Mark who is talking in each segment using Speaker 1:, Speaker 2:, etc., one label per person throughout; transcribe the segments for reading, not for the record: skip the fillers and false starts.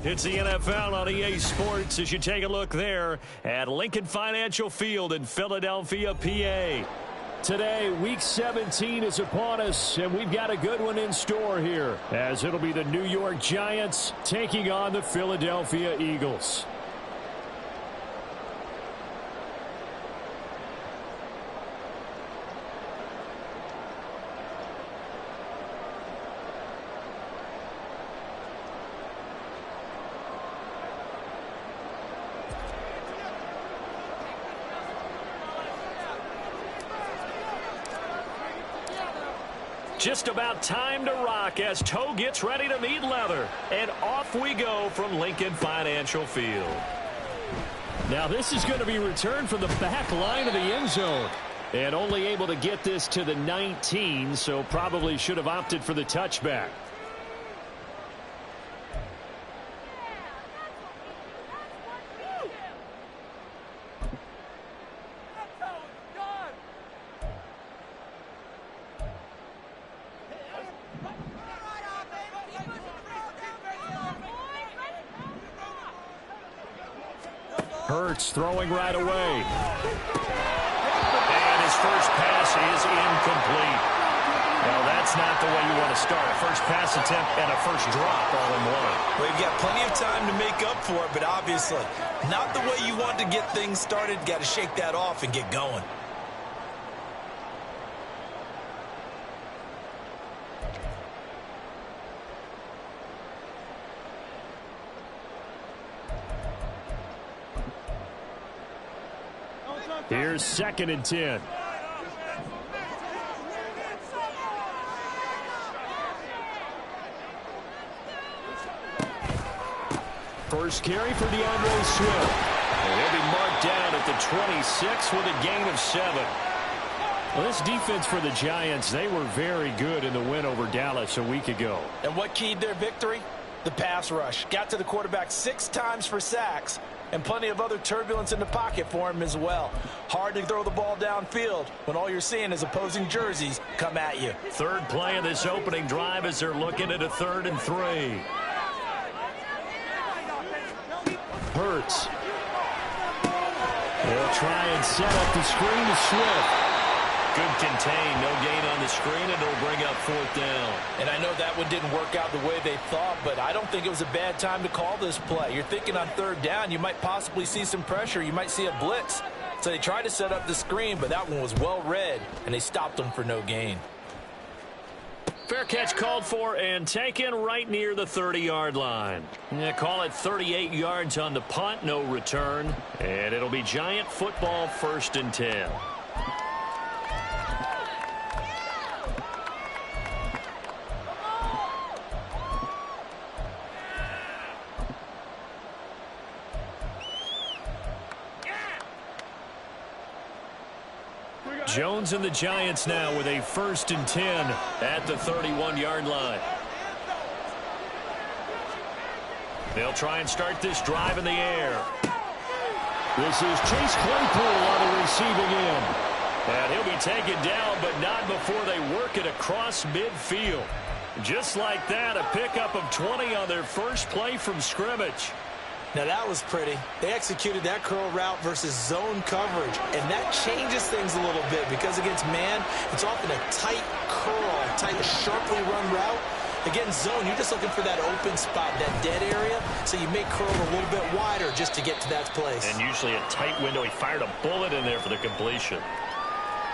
Speaker 1: It's the NFL on EA Sports as you take a look there at Lincoln Financial Field in Philadelphia, PA. Today, Week 17 is upon us, and we've got a good one in store here, as it'll be the New York Giants taking on the Philadelphia Eagles. Just about time to rock as toe gets ready to meet leather. And off we go from Lincoln Financial Field. Now this is going to be returned from the back line of the end zone. And only able to get this to the 19, so probably should have opted for the touchback. Hurts throwing right away. And his first pass is incomplete. Well, that's not the way you want to start. A first pass attempt and a first drop all in one.
Speaker 2: Well, you've got plenty of time to make up for it, but obviously not the way you want to get things started. Got to shake that off and get going.
Speaker 1: Here's 2nd and 10. First carry for DeAndre Swift. And he'll be marked down at the 26 with a gain of 7. Well, this defense for the Giants, they were very good in the win over Dallas a week ago.
Speaker 2: And what keyed their victory? The pass rush. Got to the quarterback 6 times for sacks. And plenty of other turbulence in the pocket for him as well. Hard to throw the ball downfield when all you're seeing is opposing jerseys come at you.
Speaker 1: Third play of this opening drive as they're looking at a 3rd and 3. Hurts. They'll try and set up the screen to Swift. Good contain, no gain on the screen, and it'll bring up 4th down.
Speaker 2: And I know that one didn't work out the way they thought, but I don't think it was a bad time to call this play. You're thinking on 3rd down, you might possibly see some pressure. You might see a blitz. So they tried to set up the screen, but that one was well read, and they stopped them for no gain.
Speaker 1: Fair catch called for and taken right near the 30-yard line. Yeah, call it 38 yards on the punt, no return. And it'll be Giant football 1st and 10. Jones and the Giants now with a 1st and 10 at the 31-yard line. They'll try and start this drive in the air. This is Chase Claypool on the receiving end. And he'll be taken down, but not before they work it across midfield. Just like that, a pickup of 20 on their first play from scrimmage.
Speaker 2: Now that was pretty. They executed that curl route versus zone coverage, and that changes things a little bit because against man, it's often a tight curl, a tight, sharply run route. Against zone, you're just looking for that open spot, that dead area, so you may curl a little bit wider just to get to that place.
Speaker 1: And usually a tight window. He fired a bullet in there for the completion.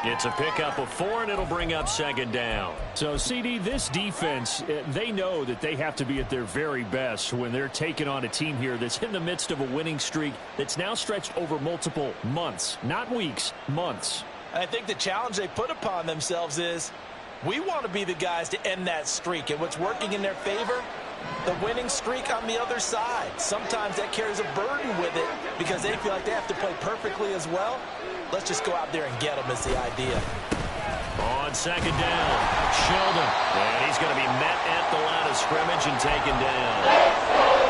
Speaker 1: It's a pickup of 4, and it'll bring up 2nd down. So, CD, this defense, they know that they have to be at their very best when they're taking on a team here that's in the midst of a winning streak that's now stretched over multiple months, not weeks, months.
Speaker 2: And I think the challenge they put upon themselves is we want to be the guys to end that streak. And what's working in their favor? The winning streak on the other side. Sometimes that carries a burden with it because they feel like they have to play perfectly as well. Let's just go out there and get them is the idea.
Speaker 1: On 2nd down, Sheldon. And he's going to be met at the line of scrimmage and taken down.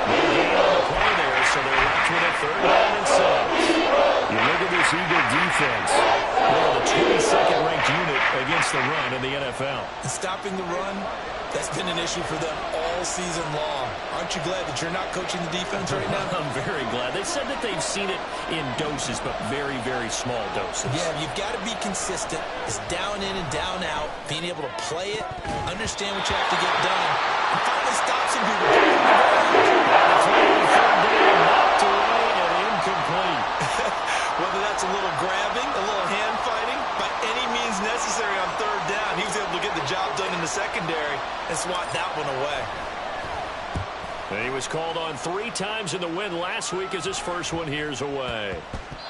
Speaker 1: No gain on the play there. so they're left with a 3rd down and 6.
Speaker 3: You look at this Eagle defense.
Speaker 1: They're the 22nd ranked unit against the run in the NFL.
Speaker 2: And stopping the run, that's been an issue for them all season long. Aren't you glad that you're not coaching the defense right now?
Speaker 1: I'm very glad. They said that they've seen it in doses, but very, very small doses.
Speaker 2: Yeah, you've got to be consistent. It's down in and down out, being able to play it, understand what you have to get done, and finally stop some people.
Speaker 1: Knocked away and incomplete.
Speaker 2: Whether that's a little grabbing, a little hand fighting, by any means necessary on 3rd down, he was able to get the job done in the secondary and swat that one away.
Speaker 1: And he was called on 3 times in the win last week as his first one here's away.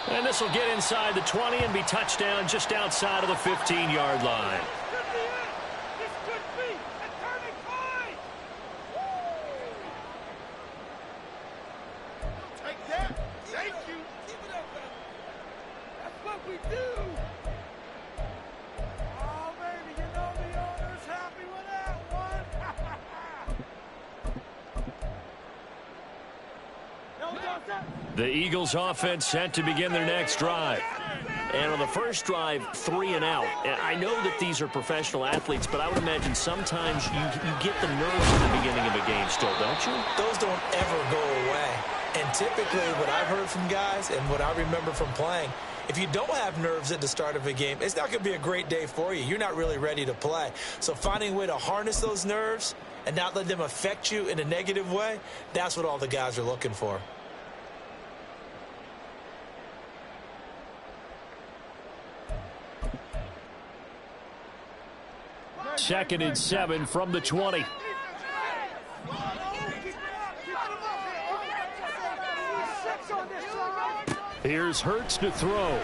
Speaker 1: And this will get inside the 20 and be touchdown just outside of the 15-yard line. The Eagles offense set to begin their next drive. And on the first drive, 3 and out. And I know that these are professional athletes, but I would imagine sometimes you get the nerves at the beginning of a game still, don't you?
Speaker 2: Those don't ever go away. And typically what I've heard from guys and what I remember from playing, if you don't have nerves at the start of a game, it's not going to be a great day for you. You're not really ready to play. So finding a way to harness those nerves and not let them affect you in a negative way, that's what all the guys are looking for.
Speaker 1: Second and 7 from the 20. Here's Hurts to throw. Oh,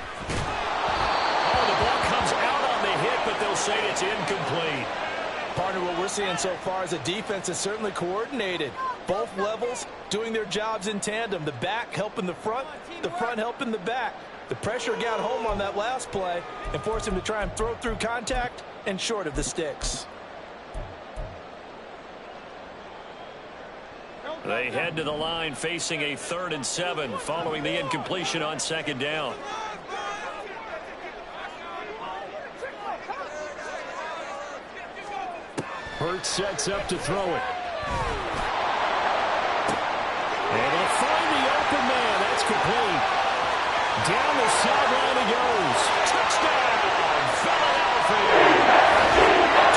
Speaker 1: the ball comes out on the hit, but they'll say it's incomplete.
Speaker 2: Partner, what we're seeing so far is a defense is certainly coordinated. Both levels doing their jobs in tandem. The back helping the front helping the back. The pressure got home on that last play and forced him to try and throw through contact and short of the sticks.
Speaker 1: They head to the line facing a 3rd and 7 following the incompletion on 2nd down. Hurts sets up to throw it. And he'll find the open man. That's complete. Down the sideline he goes. Touchdown, Philadelphia.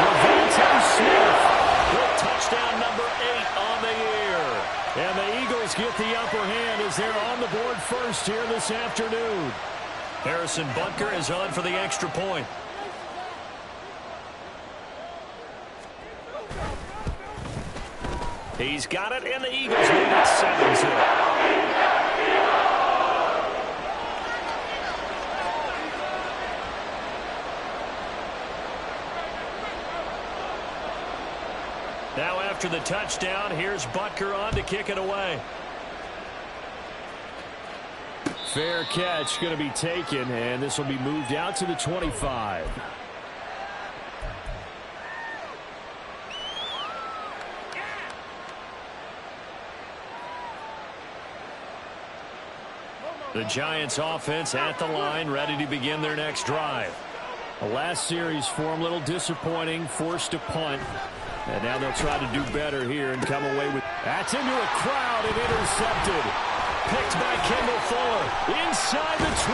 Speaker 1: Devontae Smith with touchdown number 8 on the year. And the Eagles get the upper hand as they're on the board first here this afternoon. Harrison Butker is on for the extra point. He's got it, and the Eagles lead it 7-0. Now after the touchdown, here's Butker on to kick it away. Fair catch going to be taken, and this will be moved out to the 25. The Giants offense at the line, ready to begin their next drive. The last series for them, a little disappointing, forced to punt. And now they'll try to do better here and come away with... That's into a crowd and intercepted. Picked by Kendall Fuller inside the 20.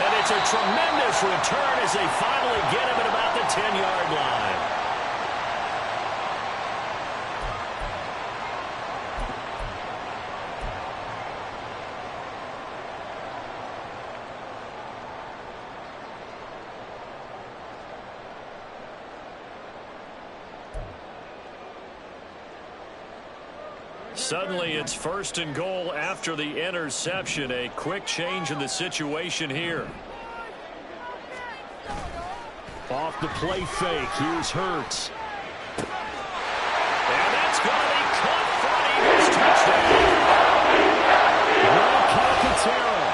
Speaker 1: And it's a tremendous return as they finally get him at about the 10-yard line. Suddenly, it's 1st and goal after the interception. A quick change in the situation here. Off the play fake. Here's Hurts. And that's going to be caught for an Eagles touchdown. Greg Calcaterra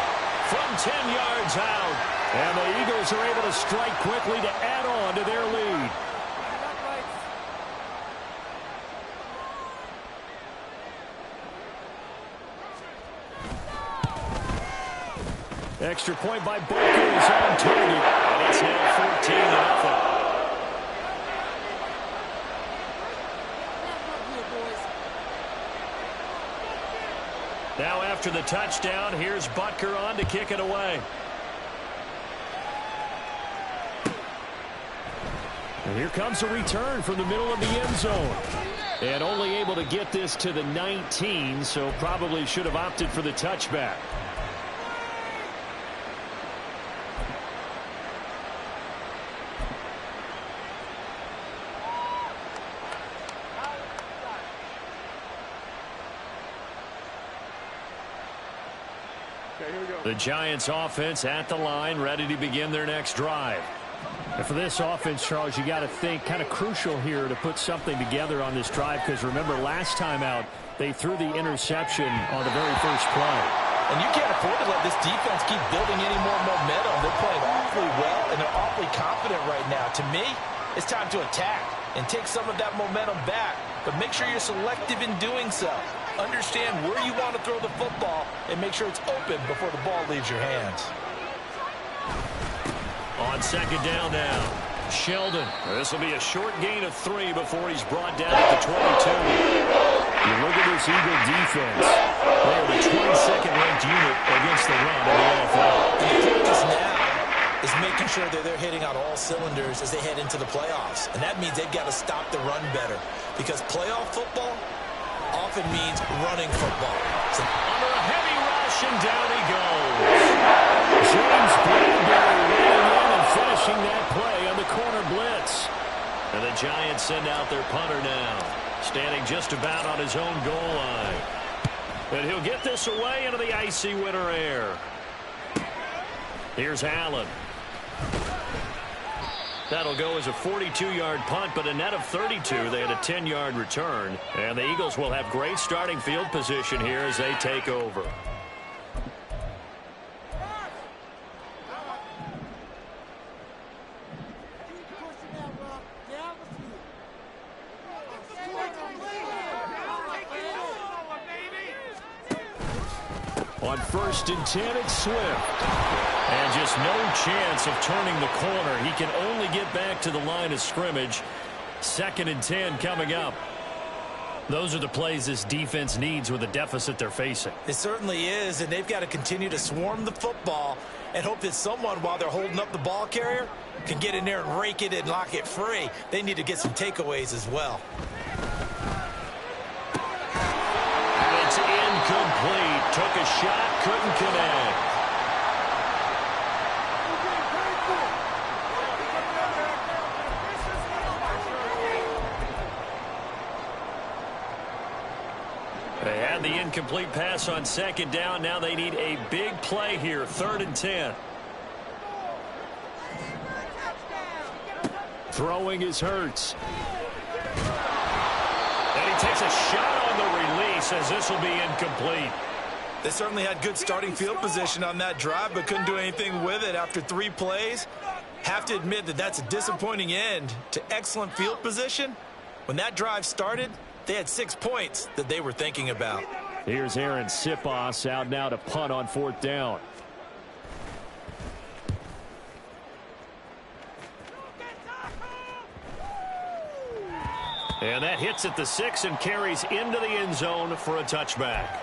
Speaker 1: from 10 yards out. And the Eagles are able to strike quickly to add on to their lead. Extra point by Butker is on target. And it's now 14-0. Now after the touchdown, here's Butker on to kick it away. And here comes a return from the middle of the end zone. And only able to get this to the 19, so probably should have opted for the touchback. The Giants offense at the line, ready to begin their next drive.
Speaker 4: And for this offense, Charles, you got to think kind of crucial here to put something together on this drive, because remember last time out they threw the interception on the very first play.
Speaker 2: And you can't afford to let this defense keep building any more momentum. They're playing awfully well, and they're awfully confident right now. To me, it's time to attack and take some of that momentum back, but make sure you're selective in doing so. Understand where you want to throw the football and make sure it's open before the ball leaves your hands.
Speaker 1: On second down now, Sheldon. This will be a short gain of 3 before he's brought down at the 22.
Speaker 3: You look at this Eagle defense.
Speaker 1: They are the 22nd ranked unit against the run in the NFL.
Speaker 2: And the focus now is making sure that they're hitting on all cylinders as they head into the playoffs. And that means they've got to stop the run better, because playoff football often means running football.
Speaker 1: So under a heavy rush, and down he goes. James Bradbury running in and finishing that play on the corner blitz. And the Giants send out their punter now, standing just about on his own goal line. And he'll get this away into the icy winter air. Here's Allen. That'll go as a 42-yard punt, but a net of 32. They had a 10-yard return. And the Eagles will have great starting field position here as they take over. On 1st and 10, it's Swift. And just no chance of turning the corner. He can only get back to the line of scrimmage. 2nd and 10 coming up. Those are the plays this defense needs with the deficit they're facing.
Speaker 2: It certainly is, and they've got to continue to swarm the football and hope that someone, while they're holding up the ball carrier, can get in there and rake it and lock it free. They need to get some takeaways as well.
Speaker 1: It's incomplete. Took a shot, couldn't connect. They had the incomplete pass on 2nd down. Now they need a big play here. 3rd and 10. Throwing is Hurts. And he takes a shot on the release as this will be incomplete.
Speaker 2: They certainly had good starting field position on that drive, but couldn't do anything with it after 3 plays. Have to admit that that's a disappointing end to excellent field position. When that drive started, they had 6 points that they were thinking about.
Speaker 1: Here's Aaron Sipos out now to punt on 4th down. And that hits at the 6 and carries into the end zone for a touchback.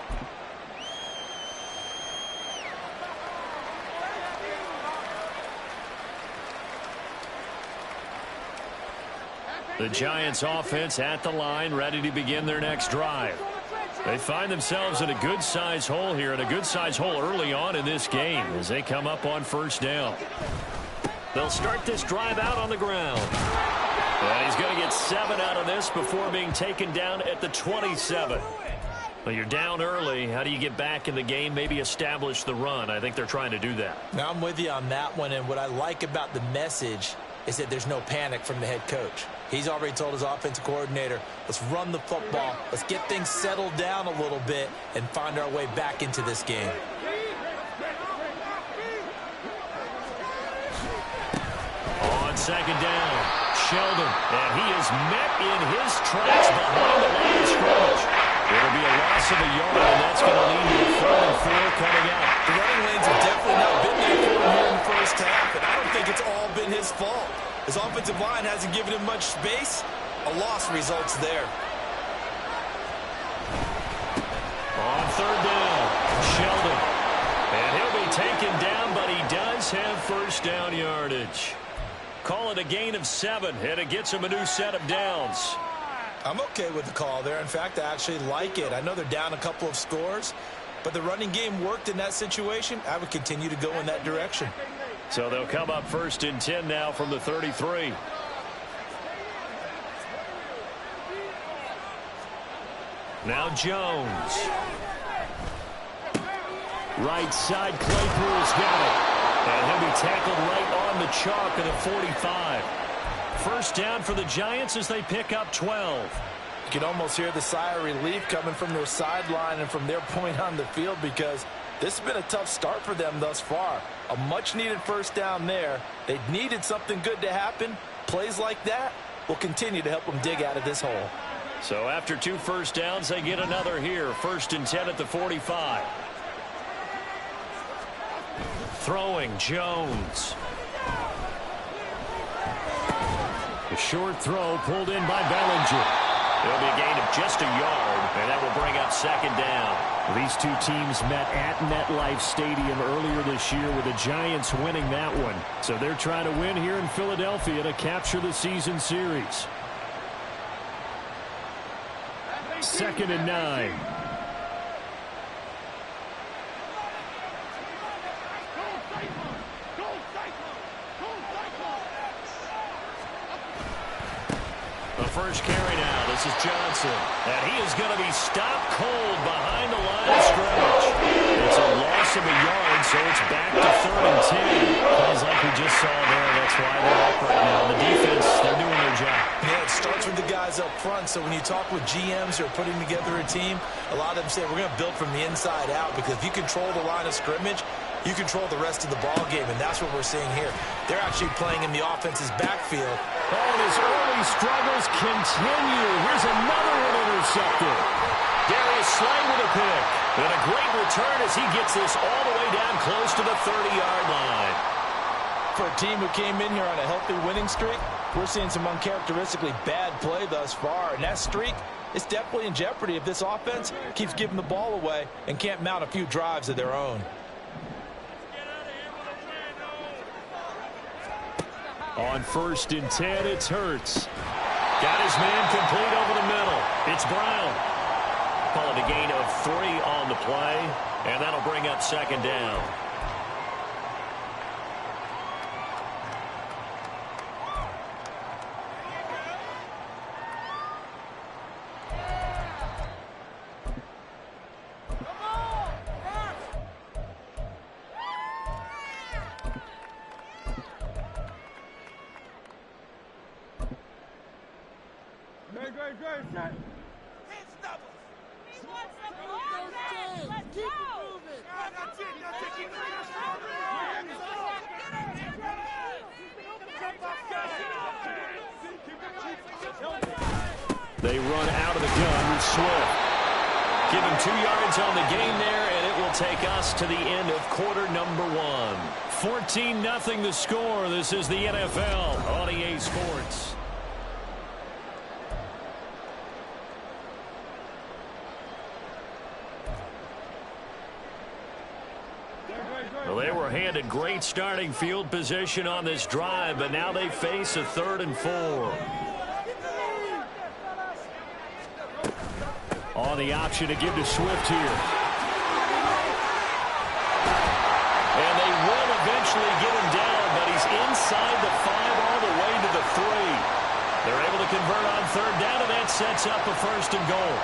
Speaker 1: The Giants offense at the line, ready to begin their next drive. They find themselves in a good-size hole here, and a good-size hole early on in this game as they come up on 1st down. They'll start this drive out on the ground. And he's going to get 7 out of this before being taken down at the 27. Well, you're down early. How do you get back in the game, maybe establish the run? I think they're trying to do that.
Speaker 2: Now, I'm with you on that one, and what I like about the message is that there's no panic from the head coach. He's already told his offensive coordinator, let's run the football, let's get things settled down a little bit and find our way back into this game.
Speaker 1: On 2nd down, Sheldon, and he is met in his tracks behind the line of scrimmage. It'll be a loss of a yard, and that's going to lead to a 3rd and 4 coming out.
Speaker 2: The running lanes have definitely not been there for him here in the first half, and I don't think it's all been his fault. His offensive line hasn't given him much space. A loss results there.
Speaker 1: On 3rd down, Sheldon. And he'll be taken down, but he does have first down yardage. Call it a gain of 7, and it gets him a new set of downs.
Speaker 2: I'm okay with the call there. In fact, I actually like it. I know they're down a couple of scores, but the running game worked in that situation. I would continue to go in that direction.
Speaker 1: So they'll come up 1st and 10 now from the 33. Now Jones. Right side, Claypool's got it. And he'll be tackled right on the chalk at a 45. First down for the Giants as they pick up 12.
Speaker 2: You can almost hear the sigh of relief coming from their sideline and from their point on the field, because this has been a tough start for them thus far. A much-needed first down there. They needed something good to happen. Plays like that will continue to help them dig out of this hole.
Speaker 1: So after 2 first downs, they get another here. 1st and 10 at the 45. Throwing, Jones. A short throw pulled in by Bellinger. It'll be a gain of just a yard, and that will bring up 2nd down.
Speaker 4: These two teams met at MetLife Stadium earlier this year, with the Giants winning that one. So they're trying to win here in Philadelphia to capture the season series. 2nd and 9.
Speaker 1: The first carry now. This is Johnson. And he is going to be stopped cold behind the line of scrimmage. It's a loss of a yard, so it's back to 3rd and 10. Plays like we just saw there. That's why they're up right now. The defense, they're doing their job.
Speaker 2: Yeah, it starts with the guys up front. So when you talk with GMs who are putting together a team, a lot of them say we're going to build from the inside out, because if you control the line of scrimmage, you control the rest of the ball game, and that's what we're seeing here. They're actually playing in the offense's backfield.
Speaker 4: Oh, and his early struggles continue. Here's another one intercepted.
Speaker 1: Darius Slay with a pick. And a great return as he gets this all the way down close to the 30-yard line.
Speaker 2: For a team who came in here on a healthy winning streak, we're seeing some uncharacteristically bad play thus far, and that streak is definitely in jeopardy if this offense keeps giving the ball away and can't mount a few drives of their own.
Speaker 4: On 1st and 10, it's Hurts.
Speaker 1: Got his man complete over the middle. It's Brown. Call it a gain of 3 on the play, and that'll bring up 2nd down.
Speaker 4: They run out of the gun with Swift.
Speaker 1: Give him 2 yards on the gain there, and it will take us to the end of quarter number 1.
Speaker 4: 14-0 the score. This is the NFL on EA Sports.
Speaker 1: Well, they were handed great starting field position on this drive, but now they face a 3rd and 4.
Speaker 4: On the option to give to Swift here.
Speaker 1: And they will eventually get him down, but he's inside the 5 all the way to the 3. They're able to convert on 3rd down, and that sets up a 1st and goal.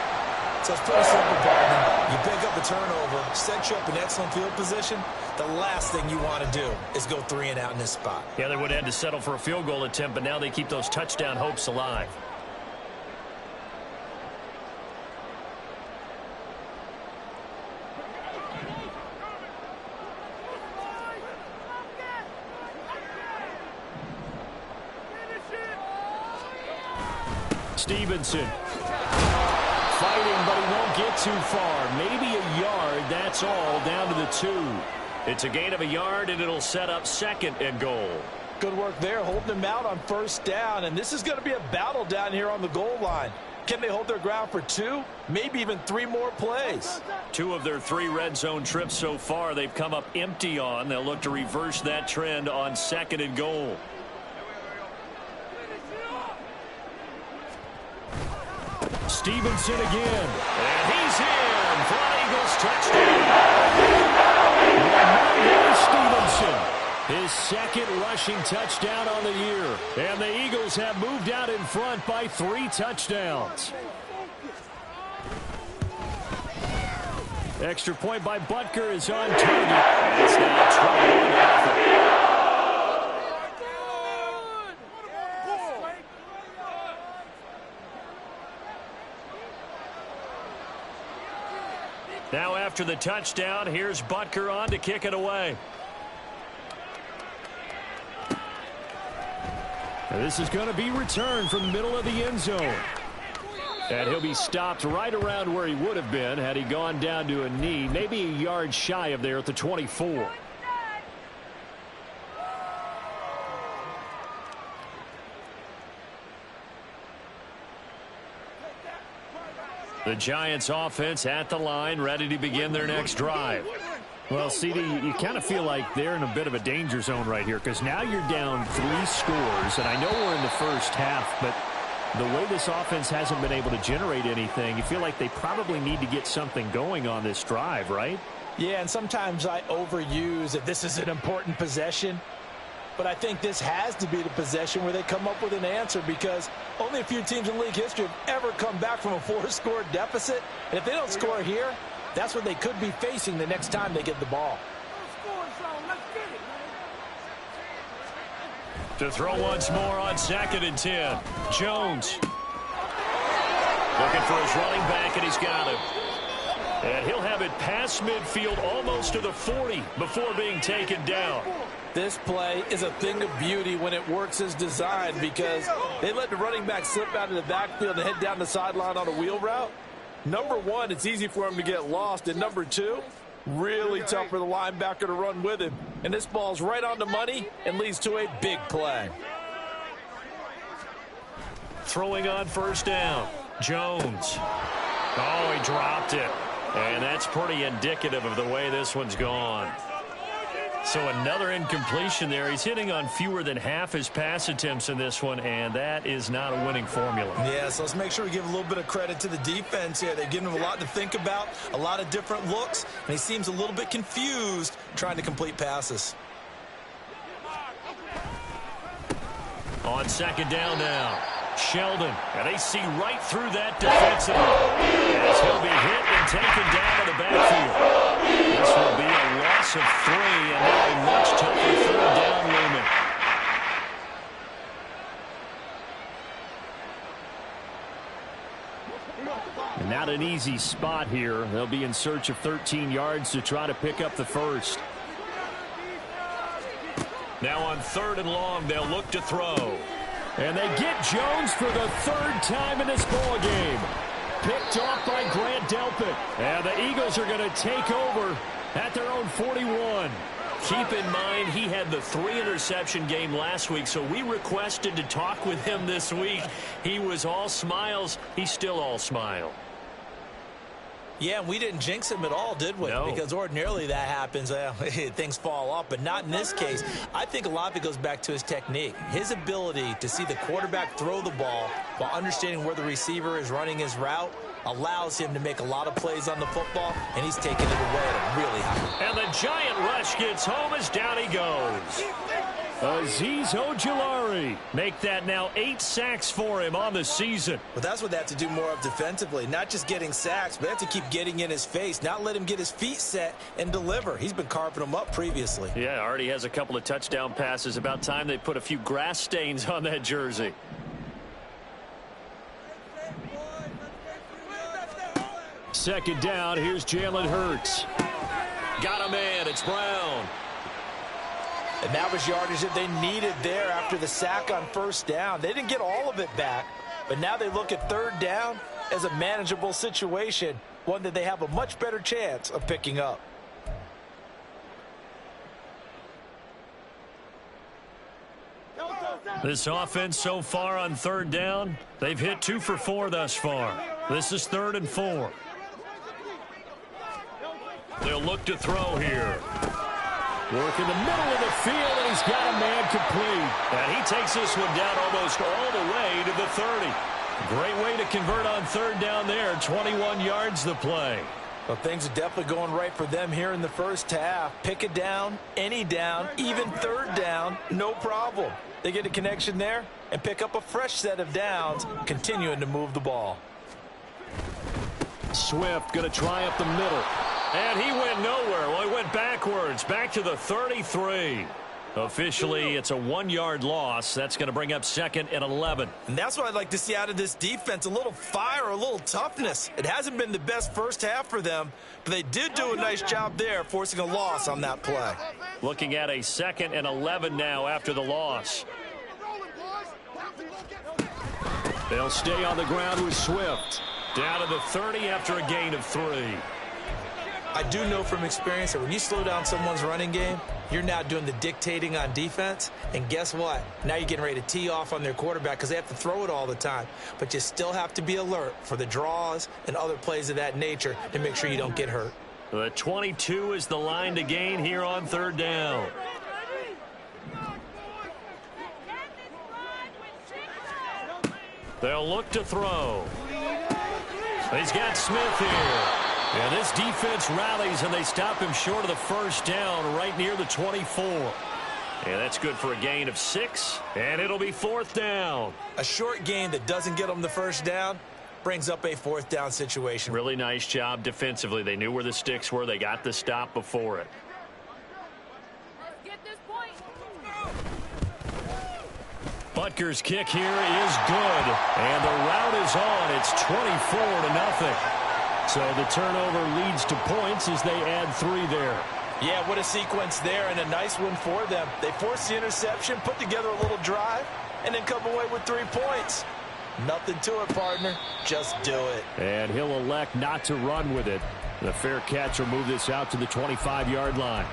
Speaker 2: So it's pretty simple, partner. You pick up a turnover, set you up in excellent field position. The last thing you want to do is go 3 and out in this spot.
Speaker 1: Yeah, they would have had to settle for a field goal attempt, but now they keep those touchdown hopes alive.
Speaker 4: Stevenson fighting, but he won't
Speaker 1: won't get too far. Maybe a yard, that's all, down to the 2. It's a gain of a yard, and it'll set up 2nd and goal.
Speaker 2: Good work there, holding him out on 1st down. And this is going to be a battle down here on the goal line. Can they hold their ground for 2, maybe even 3 more plays?
Speaker 1: 2 of their 3 red zone trips so far they've come up empty on. They'll look to reverse that trend on 2nd and goal.
Speaker 4: Stevenson again.
Speaker 1: And he's in for an Eagles touchdown.
Speaker 4: Stevenson, his 2nd rushing touchdown on the year. And the Eagles have moved out in front by 3 touchdowns. Extra point by Butker is on target.
Speaker 1: It's now 21-0. Now after the touchdown, here's Butker on to kick it away.
Speaker 4: And this is going to be returned from the middle of the end zone. And he'll be stopped right around where he would have been had he gone down to a knee, maybe a yard shy of there at the 24.
Speaker 1: The Giants offense at the line, ready to begin their next drive.
Speaker 4: Well, CD, you kind of feel like they're in a bit of a danger zone right here because now you're down 3 scores, and I know we're in the first half, but the way this offense hasn't been able to generate anything, you feel like they probably need to get something going on this drive, right?
Speaker 2: Yeah, and sometimes I overuse that this is an important possession. But I think this has to be the possession where they come up with an answer because only a few teams in league history have ever come back from a 4-score deficit. And if they don't score here, that's what they could be facing the next time they get the ball.
Speaker 1: To throw once more on 2nd and 10. Jones. Looking for his running back, and he's got him. And he'll have it past midfield almost to the 40 before being taken down.
Speaker 2: This play is a thing of beauty when it works as designed because they let the running back slip out of the backfield and head down the sideline on a wheel route. Number 1, it's easy for him to get lost. And number 2, really tough for the linebacker to run with him. And this ball's right on the money and leads to a big play.
Speaker 1: Throwing on 1st down. Jones. Oh, he dropped it. And that's pretty indicative of the way this one's gone. So another incompletion there. He's hitting on fewer than half his pass attempts in this one, and that is not a winning formula.
Speaker 2: Yeah, so let's make sure we give a little bit of credit to the defense here. They've given him a lot to think about, a lot of different looks, and he seems a little bit confused trying to complete passes.
Speaker 1: On 2nd down now, Sheldon, and they see right through that defensively as he'll be hit and taken down in the backfield. This will be a loss of 3, and now a much tougher 3rd down looming.
Speaker 4: And not an easy spot here. They'll be in search of 13 yards to try to pick up the 1st.
Speaker 1: Now on 3rd and long, they'll look to throw.
Speaker 4: And they get Jones for the 3rd time in this ball game. Picked off by Grant Delpit. And the Eagles are going to take over at their own 41.
Speaker 1: Keep in mind, he had the 3-interception game last week, so we requested to talk with him this week. He was all smiles. He's still all smile.
Speaker 2: Yeah, we didn't jinx him at all, did we?
Speaker 1: No.
Speaker 2: Because ordinarily that happens. Things fall off, but not in this case. I think a lot of it goes back to his technique. His ability to see the quarterback throw the ball while understanding where the receiver is running his route allows him to make a lot of plays on the football, and he's taking it away at a really high.
Speaker 1: And the giant rush gets home as down he goes.
Speaker 4: Azeez Ojulari.
Speaker 1: Make that now 8 sacks for him on the season.
Speaker 2: But that's what they have to do more of defensively. Not just getting sacks, but they have to keep getting in his face, not let him get his feet set and deliver. He's been carving them up previously.
Speaker 1: Yeah, already has a couple of touchdown passes. About time they put a few grass stains on that jersey.
Speaker 4: Second down, here's Jalen Hurts.
Speaker 1: Got him in, it's Brown.
Speaker 2: And that was yardage that they needed there after the sack on 1st down. They didn't get all of it back, but now they look at 3rd down, as a manageable situation, one that they have a much better chance of picking up.
Speaker 1: This offense so far on third down, they've hit 2 for 4 thus far. This is 3rd and 4. They'll look to throw here.
Speaker 4: Work in the middle of the field, and he's got a man complete.
Speaker 1: And he takes this one down almost all the way to the 30. Great way to convert on third down there. 21 yards the play.
Speaker 2: Well, things are definitely going right for them here in the first half. Pick it down, any down, even third down, no problem. They get a connection there and pick up a fresh set of downs, continuing to move the ball.
Speaker 1: Swift going to try up the middle. And he went nowhere. Well, he went backwards, back to the 33. Officially, it's a 1-yard loss. That's going to bring up 2nd and 11.
Speaker 2: And that's what I'd like to see out of this defense, a little fire, a little toughness. It hasn't been the best first half for them, but they did do a nice job there, forcing a loss on that play.
Speaker 1: Looking at a 2nd and 11 now after the loss. They'll stay on the ground with Swift. Down to the 30 after a gain of 3.
Speaker 2: I do know from experience that when you slow down someone's running game, you're now doing the dictating on defense. And guess what? Now you're getting ready to tee off on their quarterback because they have to throw it all the time. But you still have to be alert for the draws and other plays of that nature to make sure you don't get hurt.
Speaker 1: The 22 is the line to gain here on third down. They'll look to throw. He's got Smith here. And this defense rallies, and they stop him short of the first down right near the 24. And that's good for a gain of 6, and it'll be 4th down.
Speaker 2: A short gain that doesn't get them the first down brings up a 4th down situation.
Speaker 1: Really nice job defensively. They knew where the sticks were. They got the stop before it. Butker's kick here is good, and the route is on. It's 24-0. So the turnover leads to points as they add 3 there.
Speaker 2: Yeah, what a sequence there, and a nice one for them. They force the interception, put together a little drive, and then come away with 3 points. Nothing to it, partner. Just do it.
Speaker 4: And he'll elect not to run with it. The fair catch will move this out to the 25-yard line.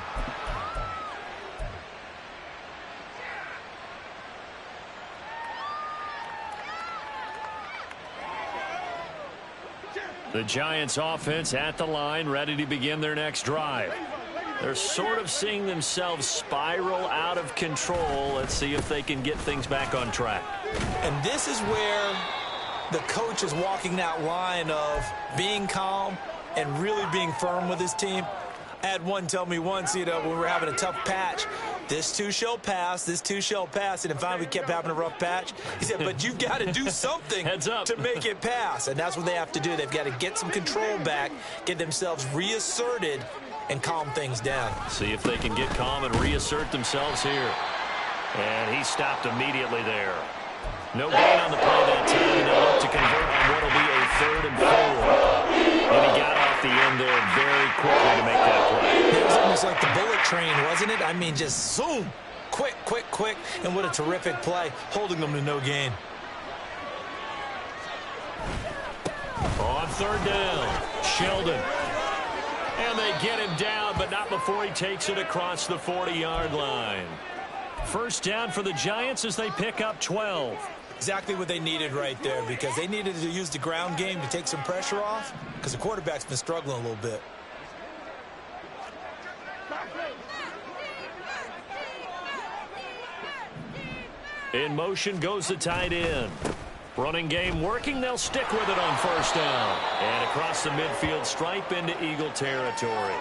Speaker 1: The Giants offense at the line, ready to begin their next drive. They're sort of seeing themselves spiral out of control. Let's see if they can get things back on track.
Speaker 2: And this is where the coach is walking that line of being calm and really being firm with his team. I had one tell me once, when we were having a tough patch, this too shall pass, this too shall pass, and then finally we kept having a rough patch. He said, but you've got to do something to make it pass, and that's what they have to do. They've got to get some control back, get themselves reasserted, and calm things down.
Speaker 1: See if they can get calm and reassert themselves here. And he stopped immediately there. No gain on the play that time, and they'll look to convert on what will be a 3rd and 4. And he got off the end there very quickly to make that play.
Speaker 2: It was almost like the bullet train, wasn't it? I mean, just zoom. Quick, quick, quick. And what a terrific play, holding them to no gain.
Speaker 1: On third down, Sheldon. And they get him down, but not before he takes it across the 40-yard line. First down for the Giants as they pick up 12.
Speaker 2: Exactly what they needed right there, because they needed to use the ground game to take some pressure off, because the quarterback's been struggling a little bit.
Speaker 1: In motion goes the tight end. Running game working. They'll stick with it on first down. And across the midfield stripe into Eagle territory.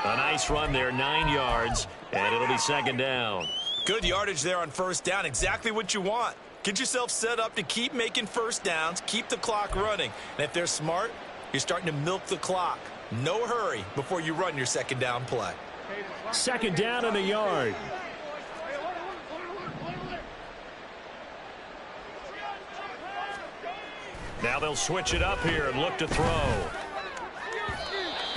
Speaker 1: A nice run there, 9 yards, and it'll be 2nd down.
Speaker 2: Good yardage there on first down. Exactly what you want. Get yourself set up to keep making first downs, keep the clock running. And if they're smart, you're starting to milk the clock. No hurry before you run your 2nd down play.
Speaker 4: 2nd down and a yard.
Speaker 1: Now they'll switch it up here and look to throw.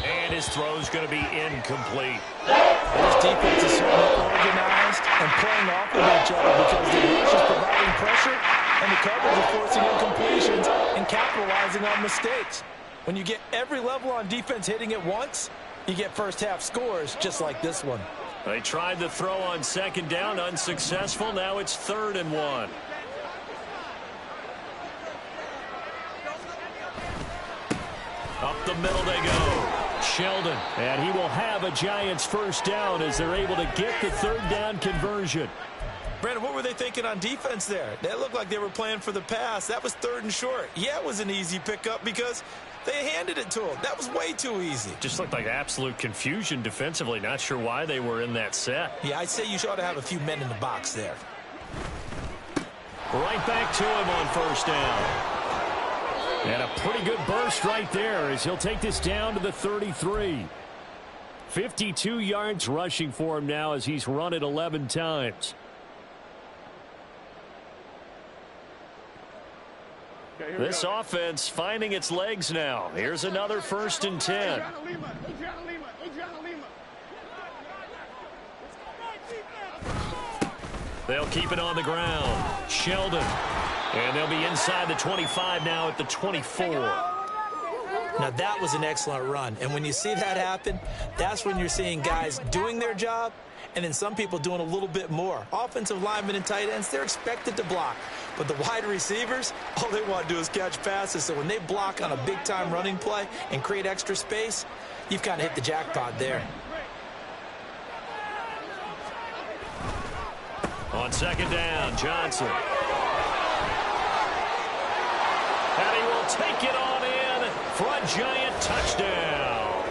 Speaker 1: And his throw's going to be incomplete.
Speaker 2: This defense is certainly organized and playing off of each other because the rush is providing pressure and the coverage is forcing incompletions and capitalizing capitalizing on mistakes. When you get every level on defense hitting at once, you get first-half scores just like this one.
Speaker 1: They tried the throw on second down, unsuccessful. Now it's 3rd and 1. Up the middle they go. Sheldon.
Speaker 4: And he will have a Giants first down as they're able to get the 3rd down conversion.
Speaker 2: Brandon, what were they thinking on defense there? That looked like they were playing for the pass. That was 3rd and short. Yeah, it was an easy pickup because they handed it to him. That was way too easy.
Speaker 1: Just looked like absolute confusion defensively. Not sure why they were in that set.
Speaker 2: Yeah, I'd say you ought to have a few men in the box there.
Speaker 1: Right back to him on first down.
Speaker 4: And a pretty good burst right there as he'll take this down to the 33. 52 yards rushing for him now as he's run it 11 times.
Speaker 1: This offense finding its legs now. Here's another 1st and 10. They'll keep it on the ground. Sheldon. And they'll be inside the 25 now at the 24.
Speaker 2: Now, that was an excellent run. And when you see that happen, that's when you're seeing guys doing their job and then some people doing a little bit more. Offensive linemen and tight ends, they're expected to block. But the wide receivers, all they want to do is catch passes. So when they block on a big-time running play and create extra space, you've kind of hit the jackpot there.
Speaker 1: On second down, Johnson. And he will take it on in for a Giant touchdown.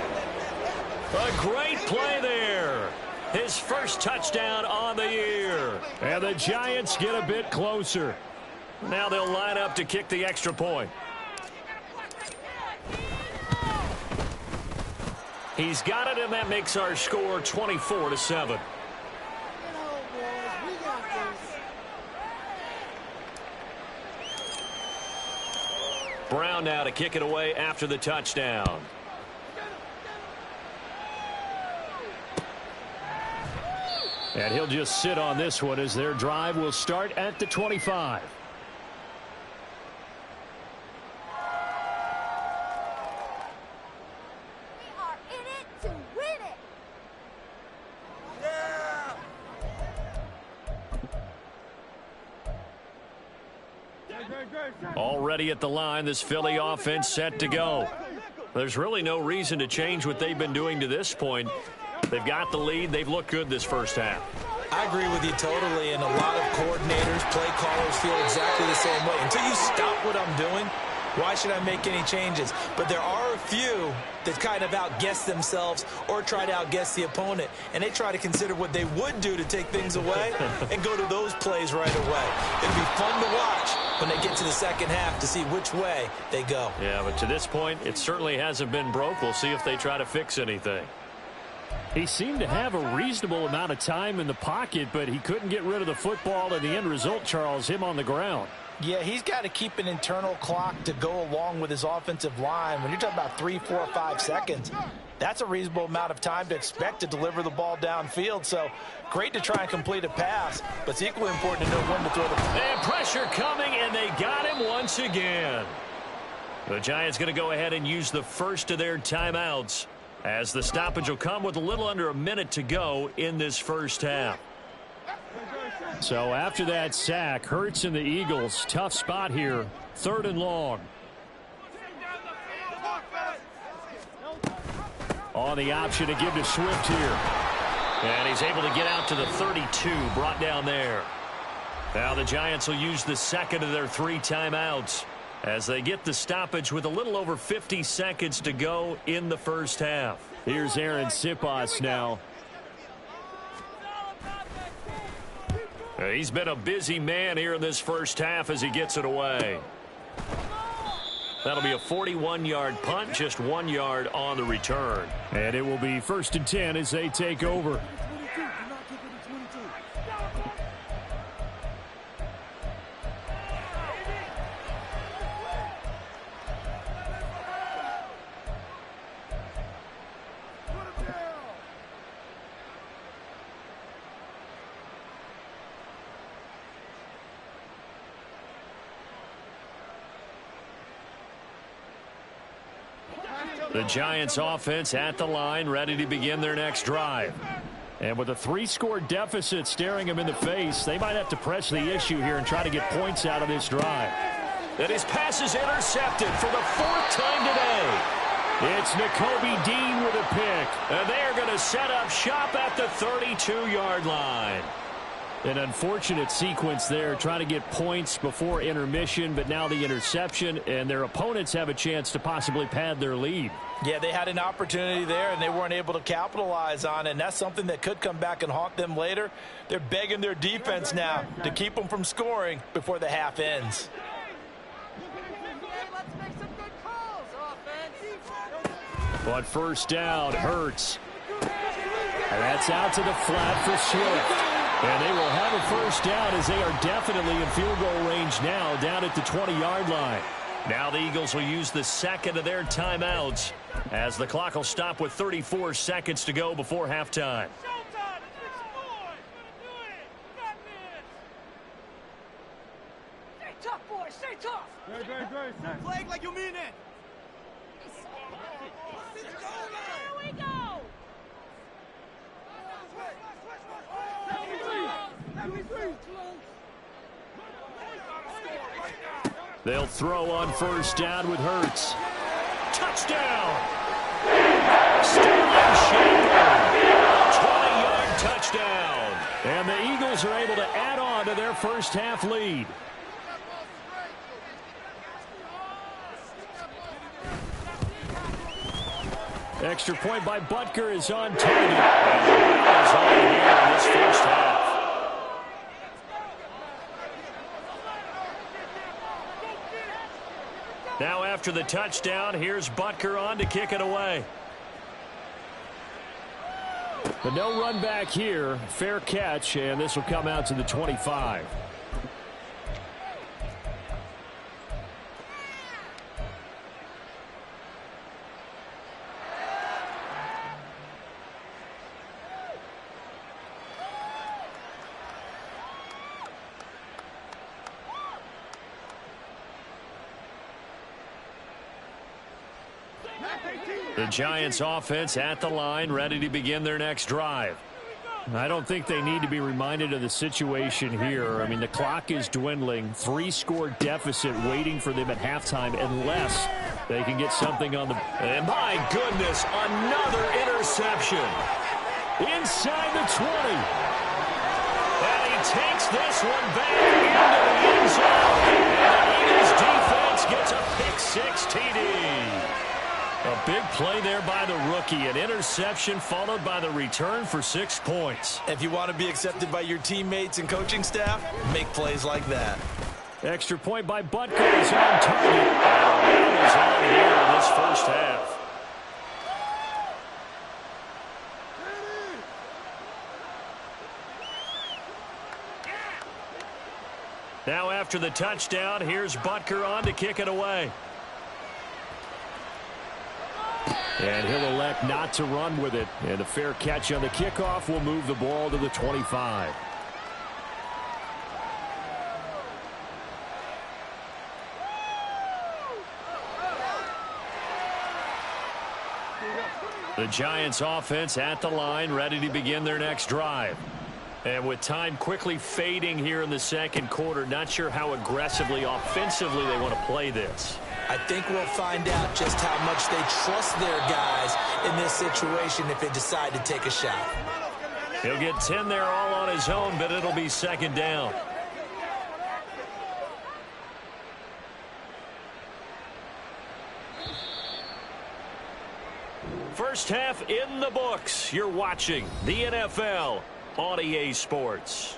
Speaker 1: A great play there. His first touchdown on the year.
Speaker 4: And the Giants get a bit closer.
Speaker 1: Now they'll line up to kick the extra point. He's got it, and that makes our score 24-7. Brown now to kick it away after the touchdown.
Speaker 4: And he'll just sit on this one as their drive will start at the 25.
Speaker 5: We are in it to win it.
Speaker 1: Already at the line, this Philly offense set to go. There's really no reason to change what they've been doing to this point. They've got the lead. They've looked good this first half.
Speaker 2: I agree with you totally, and a lot of coordinators, play callers feel exactly the same way. Until you stop what I'm doing, why should I make any changes? But there are a few that kind of outguess themselves or try to outguess the opponent, and they try to consider what they would do to take things away and go to those plays right away. It'll be fun to watch when they get to the second half to see which way they go.
Speaker 1: Yeah, but to this point, it certainly hasn't been broke. We'll see if they try to fix anything.
Speaker 4: He seemed to have a reasonable amount of time in the pocket, but he couldn't get rid of the football, and the end result, Charles, him on the ground.
Speaker 6: Yeah, he's got to keep an internal clock to go along with his offensive line. When you're talking about 3, 4, 5 seconds, that's a reasonable amount of time to expect to deliver the ball downfield. So great to try and complete a pass, but it's equally important to know when to throw the ball.
Speaker 1: And pressure coming, and they got him once again. The Giants going to go ahead and use the first of their timeouts, as the stoppage will come with a little under a minute to go in this first half.
Speaker 4: So after that sack, Hurts and the Eagles, tough spot here, 3rd and long. On the option to give to Swift here.
Speaker 1: And he's able to get out to the 32, brought down there. Now the Giants will use the second of their 3 timeouts as they get the stoppage with a little over 50 seconds to go in the first half.
Speaker 4: Here's Aaron Siposs now.
Speaker 1: He's been a busy man here in this first half as he gets it away. That'll be a 41-yard punt, just 1 yard on the return.
Speaker 4: And it will be 1st and 10 as they take over.
Speaker 1: The Giants offense at the line, ready to begin their next drive.
Speaker 4: And with a 3-score deficit staring them in the face, they might have to press the issue here and try to get points out of this drive.
Speaker 1: And his pass is intercepted for the 4th time today.
Speaker 4: It's Nakobe Dean with a pick.
Speaker 1: And they're going to set up shop at the 32-yard line.
Speaker 4: An unfortunate sequence there, trying to get points before intermission, but now the interception, and their opponents have a chance to possibly pad their lead.
Speaker 6: Yeah, they had an opportunity there, and they weren't able to capitalize on it, and that's something that could come back and haunt them later. They're begging their defense now to keep them from scoring before the half ends.
Speaker 4: On first down, Hurts. And that's out to the flat for Swift. And they will have a first down as they are definitely in field goal range now, down at the 20-yard line.
Speaker 1: Now the Eagles will use the second of their timeouts as the clock will stop with 34 seconds to go before halftime.
Speaker 5: Stay tough, boys. Stay tough. Flag like you mean it. Here we go.
Speaker 4: They'll throw on first down with Hurts.
Speaker 1: Touchdown! Sterling Shepard, 20-yard touchdown.
Speaker 4: And the Eagles are able to add on to their first half lead. Extra point by Butker is on target.
Speaker 1: And is on here in this first half. Now after the touchdown, here's Butker on to kick it away.
Speaker 4: But no run back here. Fair catch, and this will come out to the 25.
Speaker 1: The Giants offense at the line, ready to begin their next drive.
Speaker 4: I don't think they need to be reminded of the situation here. I mean, the clock is dwindling. 3-score deficit waiting for them at halftime unless they can get something on the...
Speaker 1: And my goodness, another interception.
Speaker 4: Inside the 20.
Speaker 1: And he takes this one back into the end zone. And the Eagles defense gets a pick-6 TD. A big play there by the rookie. An interception followed by the return for 6 points.
Speaker 6: If you want to be accepted by your teammates and coaching staff, make plays like that.
Speaker 4: Extra point by Butker is on target.
Speaker 1: And is on here in this first half. Now after the touchdown, here's Butker on to kick it away.
Speaker 4: And he'll elect not to run with it. And a fair catch on the kickoff will move the ball to the 25.
Speaker 1: The Giants offense at the line, ready to begin their next drive. And with time quickly fading here in the second quarter, not sure how aggressively, offensively they want to play this.
Speaker 2: I think we'll find out just how much they trust their guys in this situation if they decide to take a shot.
Speaker 1: He'll get 10 there all on his own, but it'll be second down. First half in the books. You're watching the NFL on EA Sports.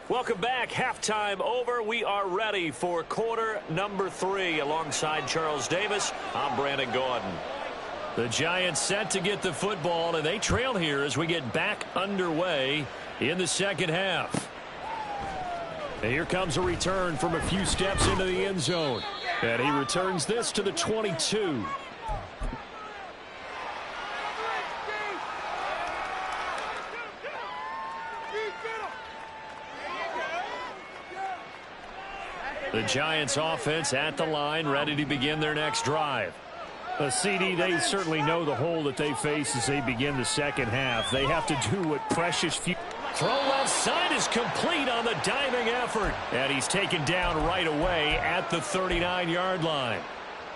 Speaker 1: Welcome back. Halftime over. We are ready for quarter number 3. Alongside Charles Davis, I'm Brandon Gordon. The Giants set to get the football, and they trail here as we get back underway in the second half. And here comes a return from a few steps into the end zone. And he returns this to the 22. The Giants offense at the line, ready to begin their next drive.
Speaker 4: CD, they certainly know the hole that they face as they begin the second half. They have to do what precious few...
Speaker 1: Throw left side is complete on the diving effort. And he's taken down right away at the 39-yard line.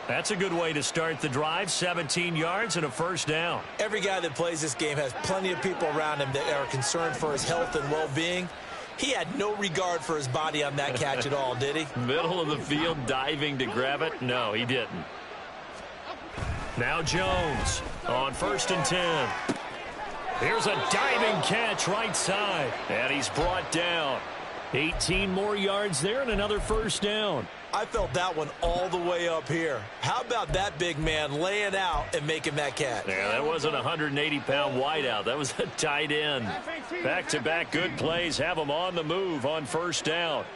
Speaker 1: That's a good way to start the drive. 17 yards and a first down.
Speaker 2: Every guy that plays this game has plenty of people around him that are concerned for his health and well-being. He had no regard for his body on that catch at all, did he?
Speaker 1: Middle of the field, diving to grab it. No, he didn't. Now Jones on 1st and 10. Here's a diving catch right side. And he's brought down. 18 more yards there and another first down.
Speaker 2: I felt that one all the way up here. How about that big man laying out and making that catch?
Speaker 1: Yeah, that wasn't a 180-pound wideout. That was a tight end. Back-to-back good plays have them on the move on first down.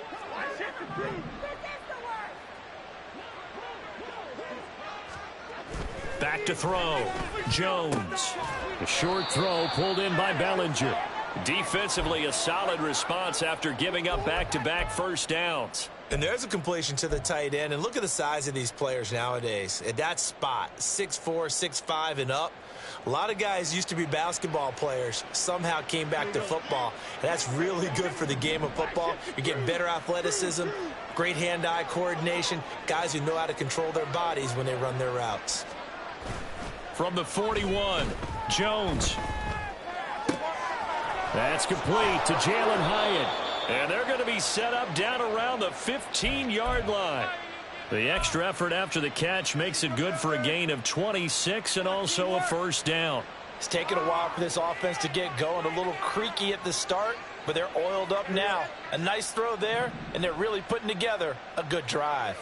Speaker 1: Back to throw. Jones. A short throw pulled in by Bellinger. Defensively, a solid response after giving up back-to-back first downs.
Speaker 2: And there's a completion to the tight end. And look at the size of these players nowadays. At that spot, 6'4", 6'5", and up. A lot of guys used to be basketball players, somehow came back to football. And that's really good for the game of football. You're getting better athleticism, great hand-eye coordination, guys who know how to control their bodies when they run their routes.
Speaker 1: From the 41, Jones. That's complete to Jalen Hyatt. And they're going to be set up down around the 15-yard line. The extra effort after the catch makes it good for a gain of 26 and also a first down.
Speaker 6: It's taken a while for this offense to get going. A little creaky at the start, but they're oiled up now. A nice throw there, and they're really putting together a good drive.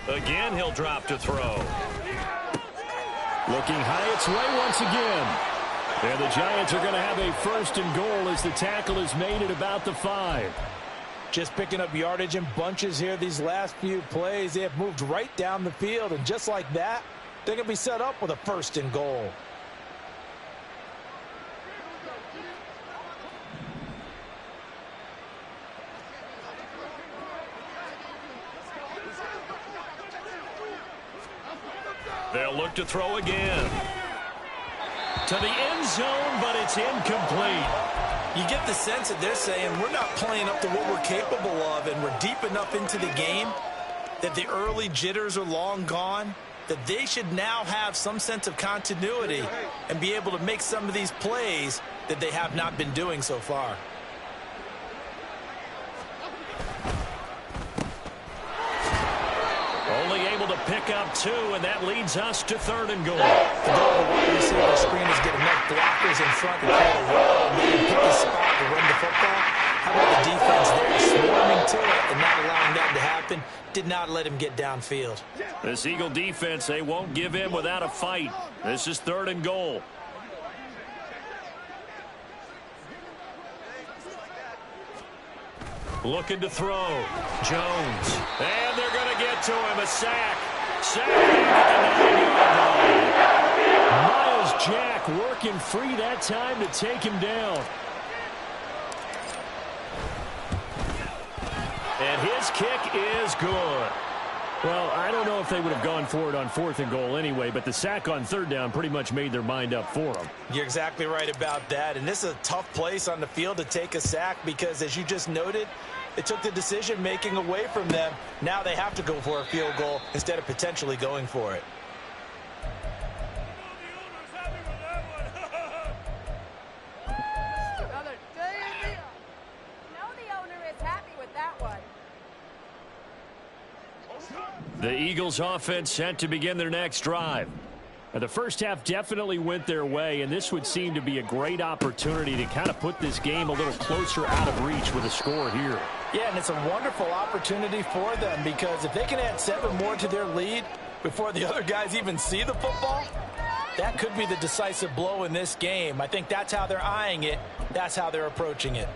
Speaker 1: Again, he'll drop to throw.
Speaker 4: Looking Hyatt's way once again. And the Giants are going to have a 1st and goal as the tackle is made at about the 5.
Speaker 6: Just picking up yardage in bunches here these last few plays. They have moved right down the field, and just like that, they're going to be set up with a 1st and goal.
Speaker 1: They'll look to throw again. To the end zone, but it's incomplete.
Speaker 2: You get the sense that they're saying we're not playing up to what we're capable of, and we're deep enough into the game that the early jitters are long gone, that they should now have some sense of continuity and be able to make some of these plays that they have not been doing so far.
Speaker 1: Only able to pick up 2, and that leads us to 3rd and goal.
Speaker 2: The goal of the wide receiver screen is get enough blockers in front to create a wall and then pick a spot to run the football. How about the defense there swarming to it and not allowing that to happen? Did not let him get downfield.
Speaker 1: This Eagle defense, they won't give in without a fight. This is 3rd and goal. Looking to throw. Jones. And they're going to get to him. A sack. Sack at the 9-yard line. Miles Jack working free that time to take him down. And his kick is good.
Speaker 4: Well, I don't know if they would have gone for it on 4th and goal anyway, but the sack on 3rd down pretty much made their mind up for them.
Speaker 2: You're exactly right about that. And this is a tough place on the field to take a sack because, as you just noted, it took the decision-making away from them. Now they have to go for a field goal instead of potentially going for it.
Speaker 1: The Eagles offense set to begin their next drive.
Speaker 4: The first half definitely went their way, and this would seem to be a great opportunity to kind of put this game a little closer out of reach with a score here.
Speaker 6: Yeah, and it's a wonderful opportunity for them because if they can add 7 more to their lead before the other guys even see the football, that could be the decisive blow in this game. I think that's how they're eyeing it. That's how they're approaching it.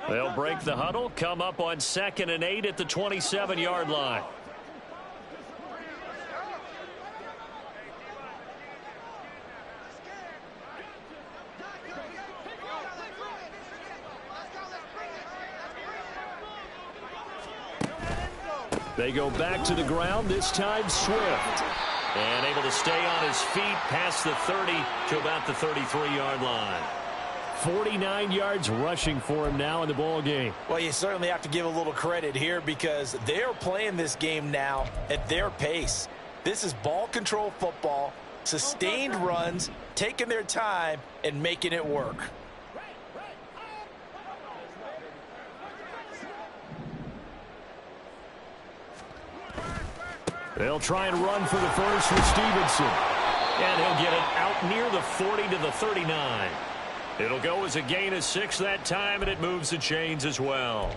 Speaker 1: They'll break the huddle, come up on 2nd and 8 at the 27-yard line. They go back to the ground, this time Swift. And able to stay on his feet past the 30 to about the 33-yard line.
Speaker 4: 49 yards rushing for him now in the ball game.
Speaker 6: Well, you certainly have to give a little credit here because they're playing this game now at their pace. This is ball control football, sustained runs, taking their time and making it work.
Speaker 1: They'll try and run for the first with Stevenson. And he'll get it out near the 40 to the 39. It'll go as a gain of 6 that time, and it moves the chains as well.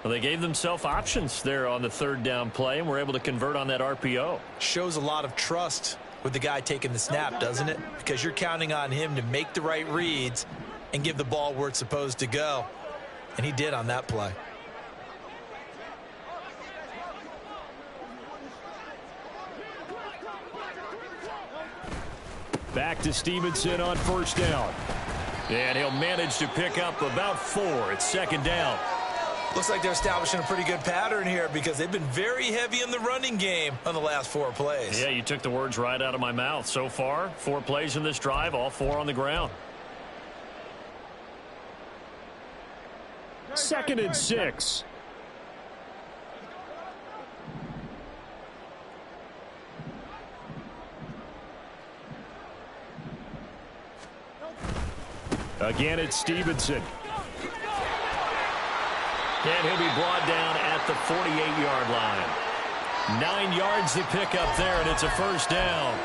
Speaker 1: Well, they gave themselves options there on the third down play, and were able to convert on that RPO.
Speaker 2: Shows a lot of trust with the guy taking the snap, doesn't it? Because you're counting on him to make the right reads and give the ball where it's supposed to go. And he did on that play.
Speaker 1: Back to Stevenson on first down. And he'll manage to pick up about 4. It's second down.
Speaker 2: Looks like they're establishing a pretty good pattern here because they've been very heavy in the running game on the last 4 plays.
Speaker 1: Yeah, you took the words right out of my mouth. So far, 4 plays in this drive, all 4 on the ground.
Speaker 4: 2nd and 6.
Speaker 1: Again, it's Stevenson. And he'll be brought down at the 48-yard line. 9 yards to pick up there, and it's a first down.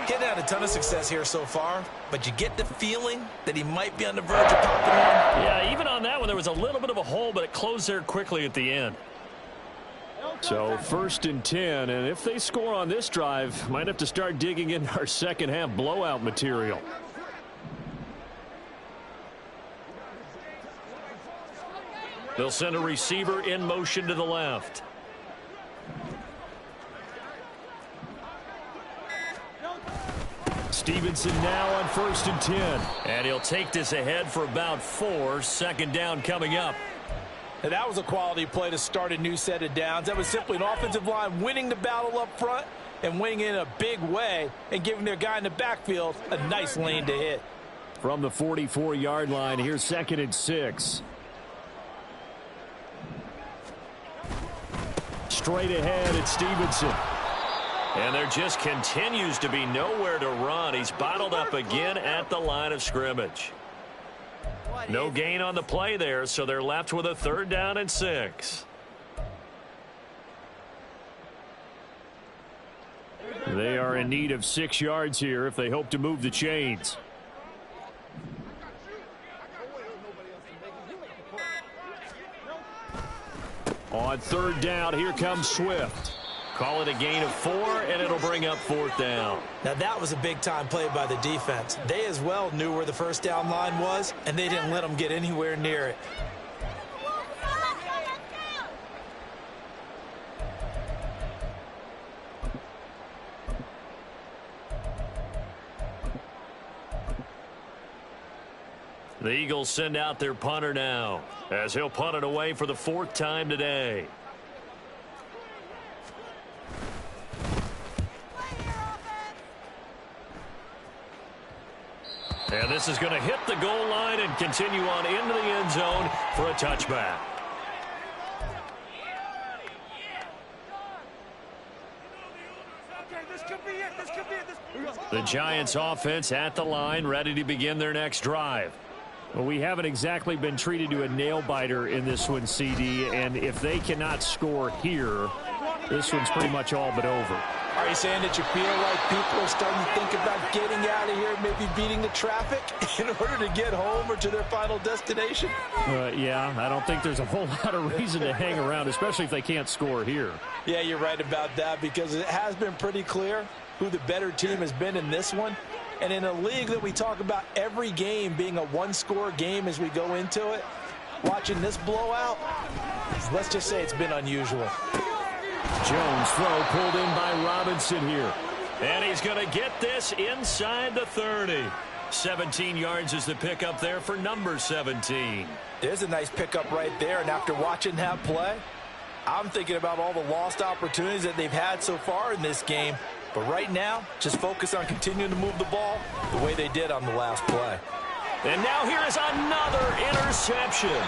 Speaker 2: Getting had a ton of success here so far, but you get the feeling that he might be on the verge of popping one.
Speaker 1: Yeah, even on that one, there was a little bit of a hole, but it closed there quickly at the end.
Speaker 4: So 1st and 10, and if they score on this drive, might have to start digging in our second half blowout material.
Speaker 1: They'll send a receiver in motion to the left. Stevenson now on 1st and 10. And he'll take this ahead for about 4. Second down coming up.
Speaker 6: And that was a quality play to start a new set of downs. That was simply an offensive line winning the battle up front and winning in a big way and giving their guy in the backfield a nice lane to hit.
Speaker 4: From the 44-yard line, here's 2nd and 6. Straight ahead, it's Stevenson.
Speaker 1: And there just continues to be nowhere to run. He's bottled up again at the line of scrimmage. No gain on the play there, so they're left with a 3rd down and 6.
Speaker 4: They are in need of 6 yards here if they hope to move the chains. On 3rd down, here comes Swift.
Speaker 1: Call it a gain of 4, and it'll bring up 4th down.
Speaker 2: Now that was a big-time play by the defense. They as well knew where the first down line was, and they didn't let them get anywhere near it.
Speaker 1: The Eagles send out their punter now, as he'll punt it away for the 4th time today. And this is going to hit the goal line and continue on into the end zone for a touchback. The Giants offense at the line, ready to begin their next drive.
Speaker 4: Well, we haven't exactly been treated to a nail-biter in this one, CD, and if they cannot score here, this one's pretty much all but over.
Speaker 6: Are you saying that you feel like people are starting to think about getting out of here, maybe beating the traffic in order to get home or to their final destination?
Speaker 4: Yeah, I don't think there's a whole lot of reason to hang around, especially if they can't score here.
Speaker 6: Yeah, you're right about that because it has been pretty clear who the better team has been in this one. And in a league that we talk about every game being a one-score game as we go into it, watching this blowout, let's just say it's been unusual.
Speaker 4: Jones throw pulled in by Robinson here.
Speaker 1: And he's going to get this inside the 30. 17 yards is the pickup there for number 17.
Speaker 6: There's a nice pickup right there, and after watching that play, I'm thinking about all the lost opportunities that they've had so far in this game. But right now, just focus on continuing to move the ball the way they did on the last play.
Speaker 1: And now here is another interception.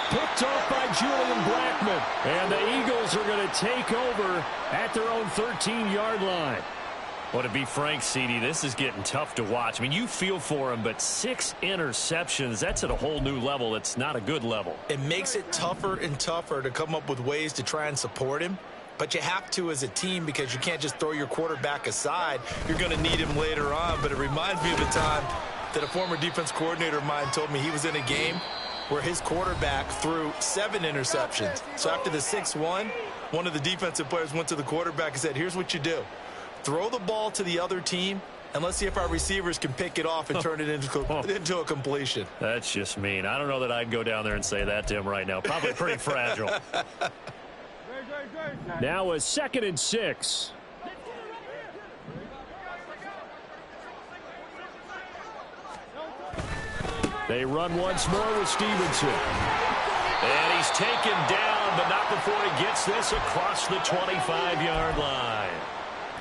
Speaker 4: Picked off by Julian Blackman. And the Eagles are going to take over at their own 13-yard line.
Speaker 1: Well, to be frank, CD, this is getting tough to watch. I mean, you feel for him, but 6 interceptions, that's at a whole new level. It's not a good level.
Speaker 2: It makes it tougher and tougher to come up with ways to try and support him. But you have to as a team because you can't just throw your quarterback aside. You're going to need him later on. But it reminds me of a time that a former defense coordinator of mine told me he was in a game where his quarterback threw 7 interceptions. So after the 6-1, one of the defensive players went to the quarterback and said, here's what you do. Throw the ball to the other team, and let's see if our receivers can pick it off and turn it into a completion.
Speaker 1: That's just mean. I don't know that I'd go down there and say that to him right now. Probably pretty fragile.
Speaker 4: Now a 2nd and 6. They run once more with Stevenson.
Speaker 1: And he's taken down, but not before he gets this across the 25-yard line.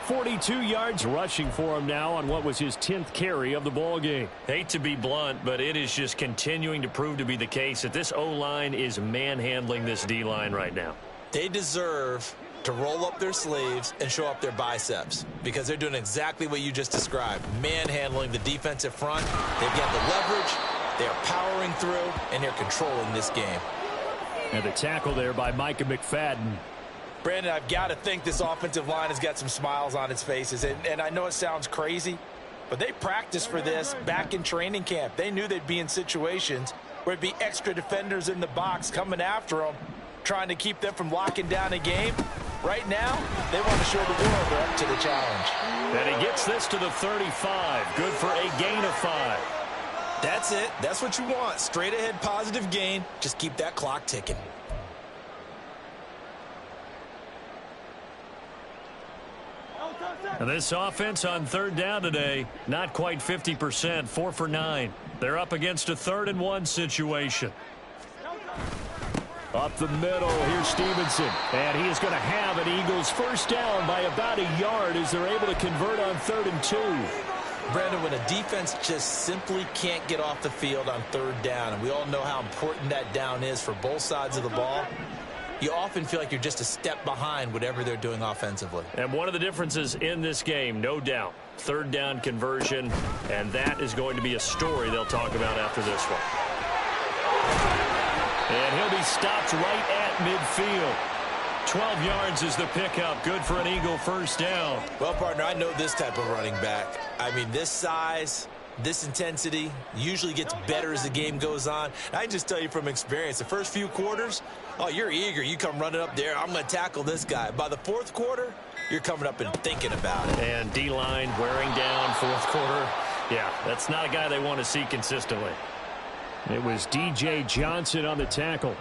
Speaker 4: 42 yards rushing for him now on what was his 10th carry of the ball game.
Speaker 1: Hate to be blunt, but it is just continuing to prove to be the case that this O-line is manhandling this D-line right now.
Speaker 2: They deserve to roll up their sleeves and show up their biceps because they're doing exactly what you just described, manhandling the defensive front. They've got the leverage, they're powering through, and they're controlling this game.
Speaker 4: And the tackle there by Micah McFadden.
Speaker 6: Brandon, I've got to think this offensive line has got some smiles on its faces. And I know it sounds crazy, but they practiced for this back in training camp. They knew they'd be in situations where it'd be extra defenders in the box coming after them, trying to keep them from locking down a game. Right now, they want to show the world they're up to the challenge.
Speaker 1: And he gets this to the 35. Good for a gain of 5.
Speaker 2: That's it. That's what you want. Straight ahead positive gain. Just keep that clock ticking.
Speaker 1: And this offense on 3rd down today, not quite 50%, 4 for 9. They're up against a 3rd and 1 situation.
Speaker 4: Up the middle, here's Stevenson. And he is going to have an Eagles first down by about a yard as they're able to convert on 3rd and 2.
Speaker 2: Brandon, when a defense just simply can't get off the field on 3rd down, and we all know how important that down is for both sides of the ball, you often feel like you're just a step behind whatever they're doing offensively.
Speaker 1: And one of the differences in this game, no doubt, 3rd down conversion, and that is going to be a story they'll talk about after this one.
Speaker 4: And he'll be stopped right at midfield. 12 yards is the pickup. Good for an Eagle first down.
Speaker 2: Well, partner, I know this type of running back. I mean, this size, this intensity usually gets better as the game goes on. I just tell you from experience, the first few quarters, oh, you're eager. You come running up there. I'm going to tackle this guy. By the 4th quarter, you're coming up and thinking about it.
Speaker 1: And D-line wearing down 4th quarter. Yeah, that's not a guy they want to see consistently.
Speaker 4: It was DJ Johnson on the tackle.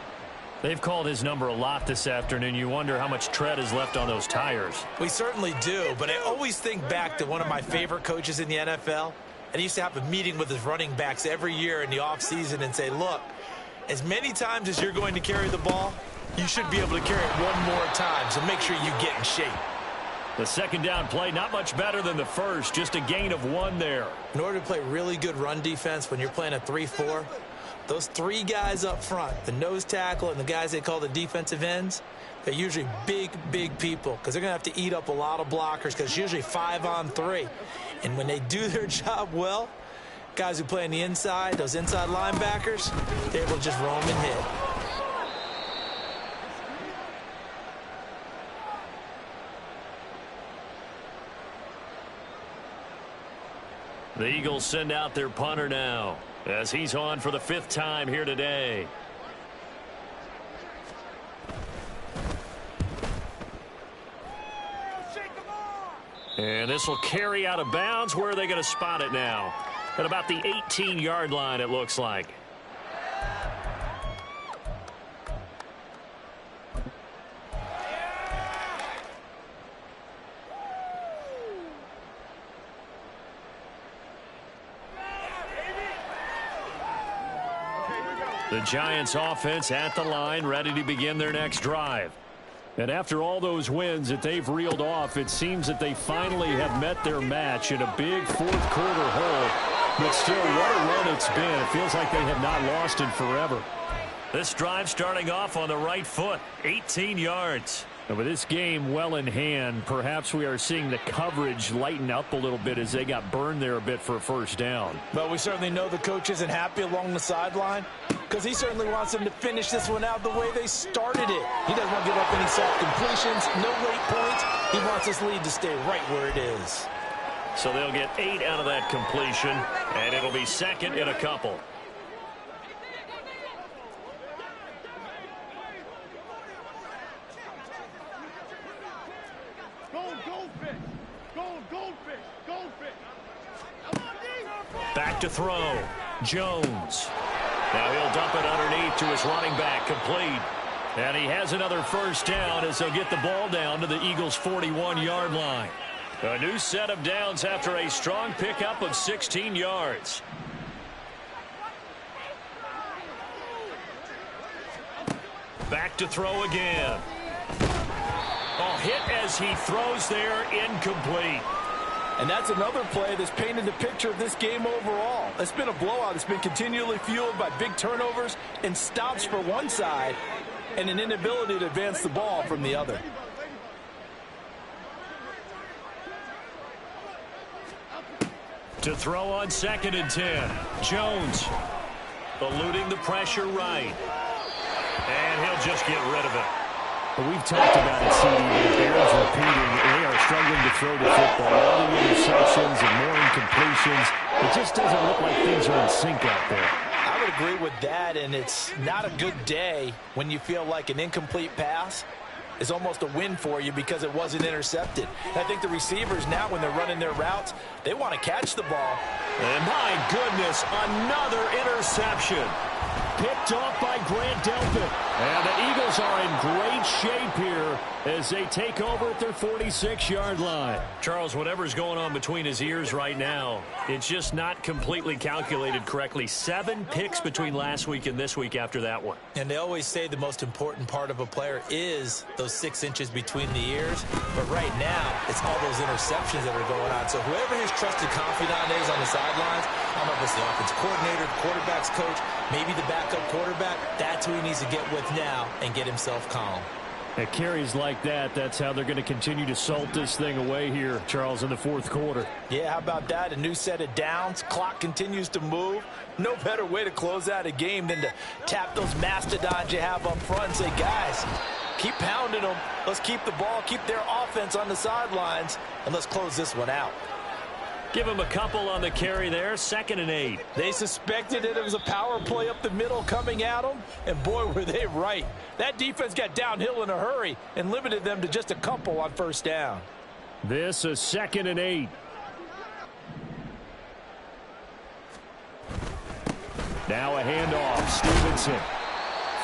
Speaker 1: They've called his number a lot this afternoon. You wonder how much tread is left on those tires.
Speaker 2: We certainly do, but I always think back to one of my favorite coaches in the NFL. And he used to have a meeting with his running backs every year in the offseason and say, look, as many times as you're going to carry the ball, you should be able to carry it one more time, so make sure you get in shape.
Speaker 1: The 2nd down play, not much better than the first, just a gain of 1 there.
Speaker 2: In order to play really good run defense when you're playing a 3-4, those 3 guys up front, the nose tackle and the guys they call the defensive ends, they're usually big, big people because they're going to have to eat up a lot of blockers because it's usually 5 on 3. And when they do their job well, guys who play on the inside, those inside linebackers, they're able to just roam and hit.
Speaker 1: The Eagles send out their punter now as he's on for the 5th time here today. And this will carry out of bounds. Where are they going to spot it now? At about the 18-yard line, it looks like. The Giants offense at the line, ready to begin their next drive. And after all those wins that they've reeled off, it seems that they finally have met their match in a big fourth quarter hole. But still, what a run it's been. It feels like they have not lost in forever.
Speaker 4: This drive starting off on the right foot, 18 yards.
Speaker 1: And with this game well in hand, perhaps we are seeing the coverage lighten up a little bit as they got burned there a bit for a first down.
Speaker 6: But we certainly know the coach isn't happy along the sideline because he certainly wants them to finish this one out the way they started it. He doesn't want to give up any soft completions, no late points. He wants this lead to stay right where it is.
Speaker 4: So they'll get 8 out of that completion, and it'll be second in a couple. Back to throw. Jones. Now he'll dump it underneath to his running back. Complete. And he has another first down as they'll get the ball down to the Eagles' 41-yard line. A new set of downs after a strong pickup of 16 yards. Back to throw again. Oh, hit as he throws there, incomplete.
Speaker 6: And that's another play that's painted the picture of this game overall. It's been a blowout. It's been continually fueled by big turnovers and stops for one side and an inability to advance the ball from the other.
Speaker 4: To throw on 2nd and 10. Jones eluding the pressure right. And he'll just get rid of it.
Speaker 1: But we've talked about it, CD, but it bears repeating. They are struggling to throw the football. All the interceptions and more incompletions. It just doesn't look like things are in sync out there.
Speaker 6: I would agree with that, and it's not a good day when you feel like an incomplete pass is almost a win for you because it wasn't intercepted. And I think the receivers now, when they're running their routes, they want to catch the ball.
Speaker 4: And my goodness, another interception.
Speaker 1: Picked off by Grant Delpit. And the Eagles are in great shape here as they take over at their 46-yard line.
Speaker 4: Charles, whatever's going on between his ears right now, it's just not completely calculated correctly. 7 picks between last week and this week after that one.
Speaker 2: And they always say the most important part of a player is those 6 inches between the ears. But right now, it's all those interceptions that are going on. So whoever his trusted confidant is on the sidelines, I don't know if it's the offense coordinator, the quarterback's coach, maybe the backup quarterback, that's who he needs to get with now and get himself calm.
Speaker 1: At carries like that, that's how they're going to continue to salt this thing away here, Charles, in the fourth quarter.
Speaker 6: Yeah, how about that? A new set of downs. Clock continues to move. No better way to close out a game than to tap those mastodons you have up front and say, guys, keep pounding them. Let's keep the ball, keep their offense on the sidelines, and let's close this one out.
Speaker 4: Give him a couple on the carry there, 2nd and 8.
Speaker 6: They suspected that it was a power play up the middle coming at them, and boy, were they right. That defense got downhill in a hurry and limited them to just a couple on first down.
Speaker 1: This is 2nd and 8. Now a handoff, Stevenson.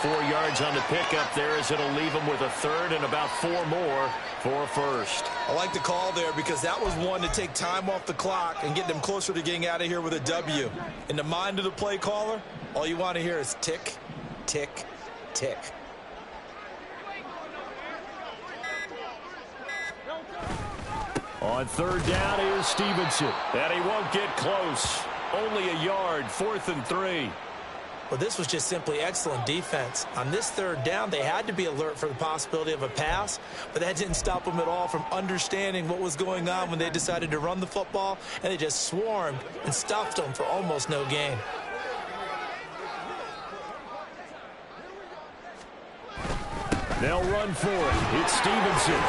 Speaker 4: 4 yards on the pickup there as it'll leave him with a third and about 4 more for a first.
Speaker 2: I like the call there because that was one to take time off the clock and get them closer to getting out of here with a W. In the mind of the play caller, all you want to hear is tick, tick, tick.
Speaker 1: On 3rd down is Stevenson.
Speaker 4: And he won't get close. Only a yard, 4th and 3.
Speaker 2: Well, this was just simply excellent defense. On this 3rd down, they had to be alert for the possibility of a pass, but that didn't stop them at all from understanding what was going on when they decided to run the football, and they just swarmed and stuffed them for almost no gain.
Speaker 1: They'll run for it. It's Stevenson.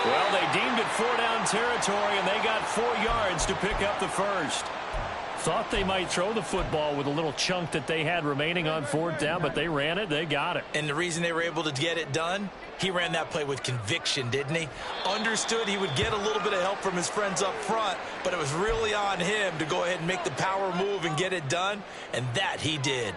Speaker 4: Well, they deemed it 4-down territory, and they got 4 yards to pick up the first.
Speaker 1: Thought they might throw the football with a little chunk that they had remaining on 4th down, but they ran it. They got it.
Speaker 2: And the reason they were able to get it done, he ran that play with conviction, didn't he? Understood he would get a little bit of help from his friends up front, but it was really on him to go ahead and make the power move and get it done, and that he did.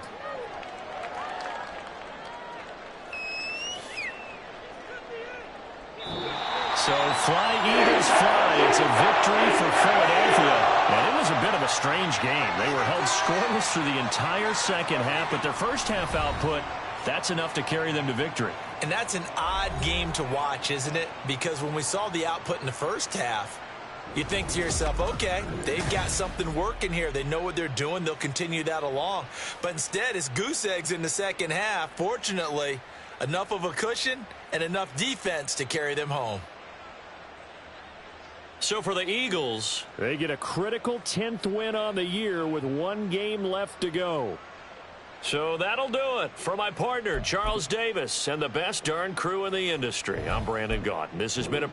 Speaker 1: So fly, Eagles, fly. It's a victory for Philadelphia. And it was a bit of a strange game. They were held scoreless through the entire second half, but their first half output That's enough to carry them to victory.
Speaker 2: And that's an odd game to watch, isn't it? Because when we saw the output in the first half, you think to yourself, okay, they've got something working here. They know what they're doing. They'll continue that along. But instead, it's goose eggs in the second half. Fortunately, enough of a cushion and enough defense to carry them home.
Speaker 1: So for the Eagles,
Speaker 4: they get a critical 10th win on the year with 1 game left to go.
Speaker 1: So that'll do it. For my partner, Charles Davis, and the best darn crew in the industry, I'm Brandon Gaudin. This has been a